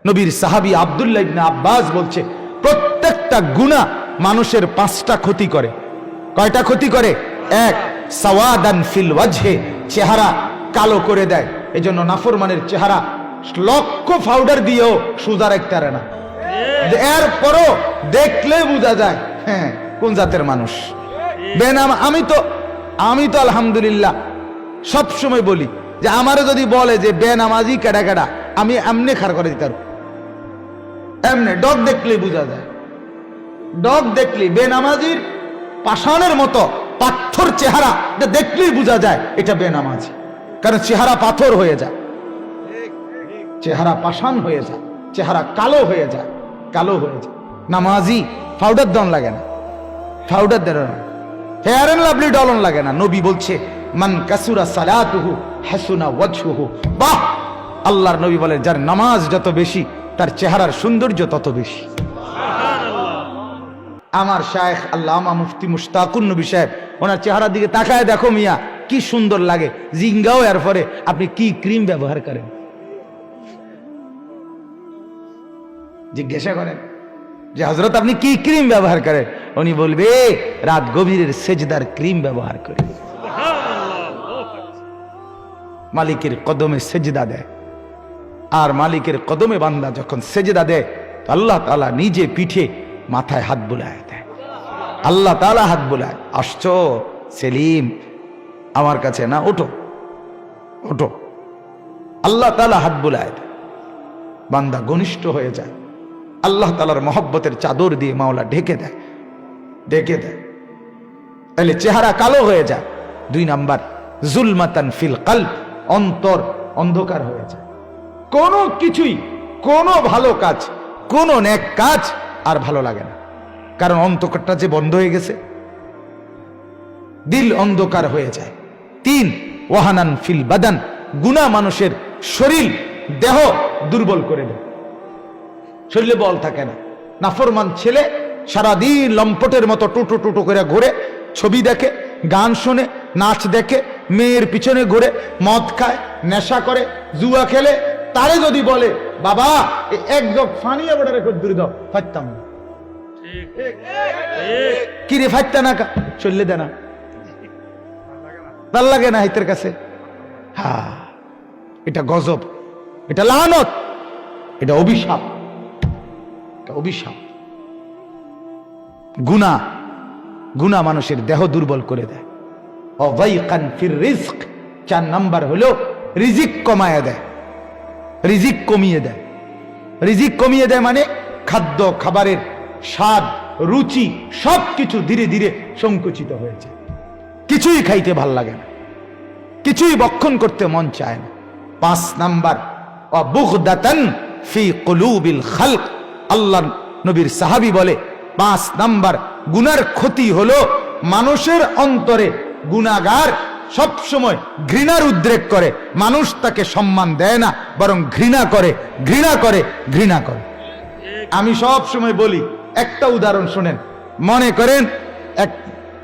নবীর সাহাবী আব্দুল্লাহ ইবনে আব্বাস বলছে, প্রত্যেকটা গুনাহ মানুষের 5টা ক্ষতি করে। কয়টা ক্ষতি করে? 1, সাওয়াদান ফিল ওয়াজহে, চেহারা কালো করে দেয়। এজন্য নাফরমানের চেহারা লক্ষ পাউডার দিয়েও সোজা রাখতে পারে না, এরপরও দেখলে বোঝা যায় হ্যাঁ কোন জাতের মানুষ। বেনাম আমি তো আলহামদুলিল্লাহ সব সময় বলি যে আমারে যদি বলে যে বেনামাজি কেডা কেডা, আমি এমনি খাড় করে দিতে পারবো। এমনি ডগ দেখলেই বোঝা যায়, ডগ দেখলেই বেনামাজির পাষাণের মতো পাথর চেহারা দেখলেই বোঝা যায় এটা বেনামাজি, কারণ চেহারা পাথর হয়ে যায়, চেহারা পাষাণ হয়ে যায়, চেহারা কালো হয়ে যায়, কালো হয়ে যায়। নামাজি পাউডার দন লাগে না, পাউডার দেন না, ফেয়ার এন্ড লাভলি ডলন লাগে না। নবী বলছে মান কাসুরা সালাতুহু হাসুনা ওয়াজহুহু। বাহ, আল্লাহর নবী বলেন যার নামাজ যত বেশি তার চেহারার সৌন্দর্য তত বেশি। আমার শায়েখ আল্লামা মুফতি মুশতাকুন নবী সাহেব, ওনার চেহারার দিকে তাকায় দেখো মিয়া কি সুন্দর লাগে, জিঙ্গাও এরপরে আপনি কি ক্রিম ব্যবহার করেন জিজ্ঞাসা করেন যে হযরত আপনি কি ক্রিম ব্যবহার করেন, উনি বলবে রাত গভীরের সেজদার ক্রিম ব্যবহার করি। মালিকের কদমে সেজদা দেয়, আর মালিকের কদমে বান্দা যখন সেজদা দেয় আল্লাহ তাআলা নিজে পিঠে মাথায় হাত বুলায় দেয়, আল্লাহ তাআলা হাত বুলায়, আসছো সেলিম আমার কাছে না, ওঠো ওঠো, আল্লাহ তাআলা হাত বুলায় দেয়, বান্দা ঘনিষ্ঠ হয়ে যায়, আল্লাহ তাআলার মহব্বতের চাদর দিয়ে মাওলা ঢেকে দেয়, ঢেকে দেয়। তাহলে চেহারা কালো হয়ে যায়। 2 নাম্বার জুলমাতান ফিল কলব, অন্তর অন্ধকার হয়ে যায়। কোনো কিছুই, কোনো ভালো কাজ, কোনো নেক কাজ আর ভালো লাগে না, কারণ অন্তরটা যে বন্ধ হয়ে গেছে, দিল অন্ধকার হয়ে যায়। 3 ওয়াহানান ফিল বাদান, গুনাহ মানুষের শরীর দেহ দুর্বল করে দেয়, শরীরে বল থাকে না। নাফরমান ছেলে সারাদিন লম্পটের মতো টুটু টুটু করে ঘুরে, ছবি দেখে, গান শোনে, নাচ দেখে, মেয়ের পিছনে ঘুরে, মদ খায়, নেশা করে, জুয়া খেলে, তারে যদি বলে বাবা এক জগ ফানি আবার রেখে দূরে দাও, ফাইতাম না, কি রে ফাইতা না কা চললে দেনা, ভাল লাগে না হাইতের কাছে। হ্যাঁ, এটা গজব, এটা লানত, এটা অভিশাপ, অভিশাপ। গুনাহ, গুনাহ মানুষের দেহ দুর্বল করে দেয়। অযায়কান ফির রিজক, 4 নাম্বার হলো রিজিক কমায় দেয়, রিজিক কমিয়ে দেয়। রিজিক কমিয়ে দেয় মানে খাদ্য খাবারের স্বাদ রুচি সবকিছু ধীরে ধীরে সংকুচিত হয়ে যায়, কিছুই খাইতে ভাল লাগে না, কিছুই ভক্ষণ করতে মন চায় না। 5 নাম্বার অবুগদাতান ফি কুলুবিল খালক, আল্লাহ নবীর সাহাবী বলে 5 নাম্বার গুনার ক্ষতি হলো মানুষের অন্তরে গুনাহগার সব সময় ঘৃণার উদ্রেক করে, মানুষ তাকে সম্মান দেয় না, বরং ঘৃণা করে, ঘৃণা করে, ঘৃণা করে। আমি সব সময় বলি, একটা উদাহরণ শুনেন, মনে করেন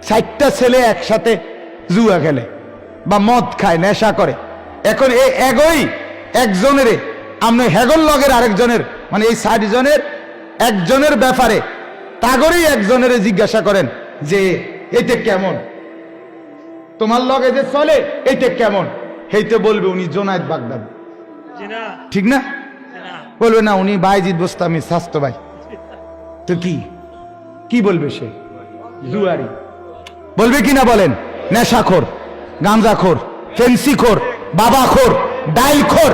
60টা ছেলে একসাথে জুয়া খেলে বা মদ খায়, নেশা করে, এখন এই এগোই একজনের আপনি হেগল লগের আরেকজনের, মানে এই 60 জনের একজনের ব্যাপারে তাগরেই একজনের জিজ্ঞাসা করেন যে এইটা কেমন, তোমার লগে যে চলে এইটা কেমন, হেইতে বলবে উনি জোনায়েদ বাগদাদ, ঠিক না? বলবে না উনি বাইজিদ বোস্তামি স্বাস্থ্য ভাই, তো কি বলবে সে? জুয়ারি বলবে কিনা বলেন? নেশাখোর, গাঁজাখোর, ফেন্সিখোর, বাবাখোর, ডাইলখোর।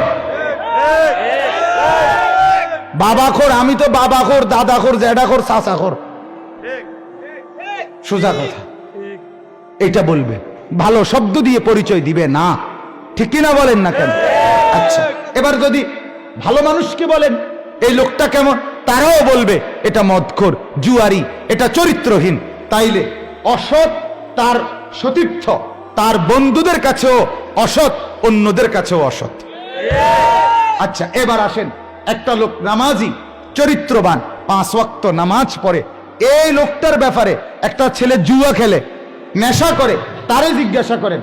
বাবাখোর, আমি তো বাবাখোর, দাদাখোর, জ্যাঠাখোর, চাচাখোর, সোজা কথা এটা বলবে, ভালো শব্দ দিয়ে পরিচয় দিবে না, ঠিক কিনা বলেন না কেন? আচ্ছা, এবার যদি ভালো মানুষকে বলেন এই লোকটা কেমন, তারাও বলবে এটা মদখোর, জুয়ারি, এটা চরিত্রহীন। তাইলে অসৎ তার সতীর্থ, তার বন্ধুদের কাছেও অসৎ, অন্যদের কাছেও অসৎ। আচ্ছা, এবার আসেন, একটা লোক নামাজি, চরিত্রবান, 5 ওয়াক্ত নামাজ পড়ে, এই লোকটার ব্যাপারে একটা ছেলে জুয়া খেলে, নেশা করে, তারে জিজ্ঞাসা করেন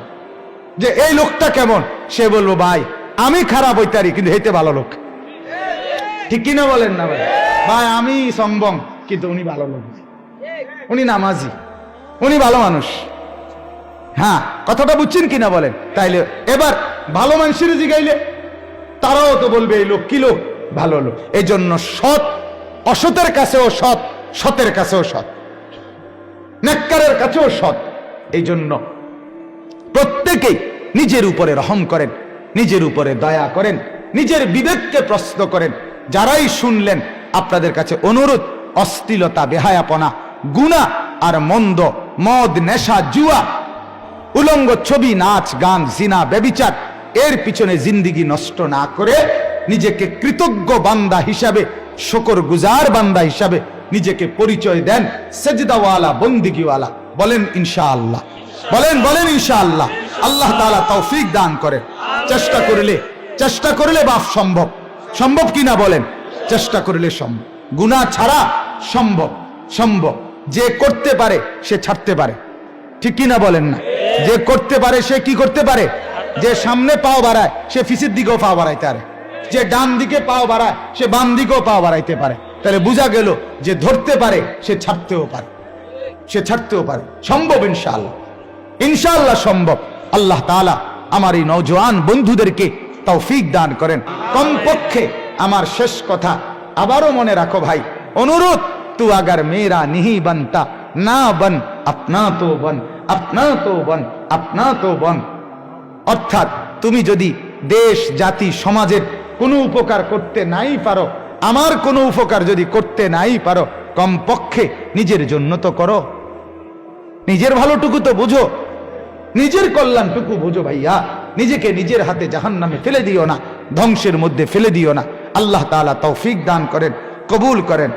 যে এই লোকটা কেমন, সে বলবো ভাই আমি খারাপ হইতারি কিন্তু হেতে ভালো লোক। ঠিক কিনা বলেন না ভাই? ভাই আমি সম্বং, কিন্তু উনি ভালো লোক, উনি নামাজি, উনি ভালো মানুষ। হ্যাঁ, কথাটা বুঝছেন কিনা বলেন? তাইলে এবার ভালো মানুষের জিগাইলে তারাও তো বলবে এই লোক কি লোক, ভালো লোক। এই জন্য সৎ অসতের কাছেও সৎ, সতের কাছেও সৎ, নেককারের কাছেও সৎ। এই জন্য প্রত্যেকেই নিজের উপরে রহম করেন, নিজের উপরে দয়া করেন, নিজের বিবেককে প্রশ্ন করেন। যারাই শুনলেন, আপনাদের কাছে অনুরোধ, অশ্লীলতা, বেহায়াপনা, গুনাহ আর মন্দ, মদ, নেশা, জুয়া, উলঙ্গ ছবি, নাচ, গান, জিনা, ব্যভিচার, এর পিছনে জিন্দিগি নষ্ট না করে নিজেকে কৃতজ্ঞ বান্দা হিসাবে, শুকরগুজার বান্দা হিসাবে নিজেকে পরিচয় দেন, সেজদাওয়ালা, বন্দিগিওয়ালা। বলেন ইনশাআল্লাহ, বলেন বলেন ইনশাআল্লাহ। আল্লাহ তাআলা তৌফিক দান করেন। চেষ্টা করলে বাপ সম্ভব, সম্ভব কিনা বলেন? চেষ্টা করলে সম্ভব, গুনাহ ছাড়া সম্ভব, সম্ভব। যে করতে পারে সে ছাড়তে পারে, ঠিক কিনা বলেন না? যে করতে পারে সে কি করতে পারে? যে সামনে পাও বাড়ায় সে পিছের দিকেও পাও বাড়াইতে পারে, যে ডান দিকে পাও বাড়ায় সে বাম দিকেও পাও বাড়াইতে পারে। তাহলে বোঝা গেল যে ধরতে পারে সে ছাড়তেও পারে, সে ছাড়তেও পারে। সম্ভব ইনশাআল্লাহ, ইনশাআল্লাহ সম্ভব। আল্লাহ তাআলা আমার এই নওজোয়ান বন্ধুদেরকে তৌফিক দান করেন। কমপক্ষে আমার শেষ কথা আবারও মনে রাখো ভাই, অনুরোধ, তু আগার মেরা নিহি বনতা না বন, আপনা তো বন, আপনা তো বন, আপনা তো বন। অর্থাৎ তুমি যদি দেশ, জাতি, সমাজের কোনো উপকার করতে নাই পারো, আমার কোনো উপকার যদি করতে নাই পারো, কমপক্ষে নিজের জন্য তো করো, নিজের ভালোটুকু তো বুঝো, নিজের কল্যাণটুকু বুঝো ভাইয়া। নিজেকে নিজের হাতে জাহান্নামে ফেলে দিও না, ধ্বংসের মধ্যে ফেলে দিও না। আল্লাহ তাআলা তৌফিক দান করেন, কবুল করেন।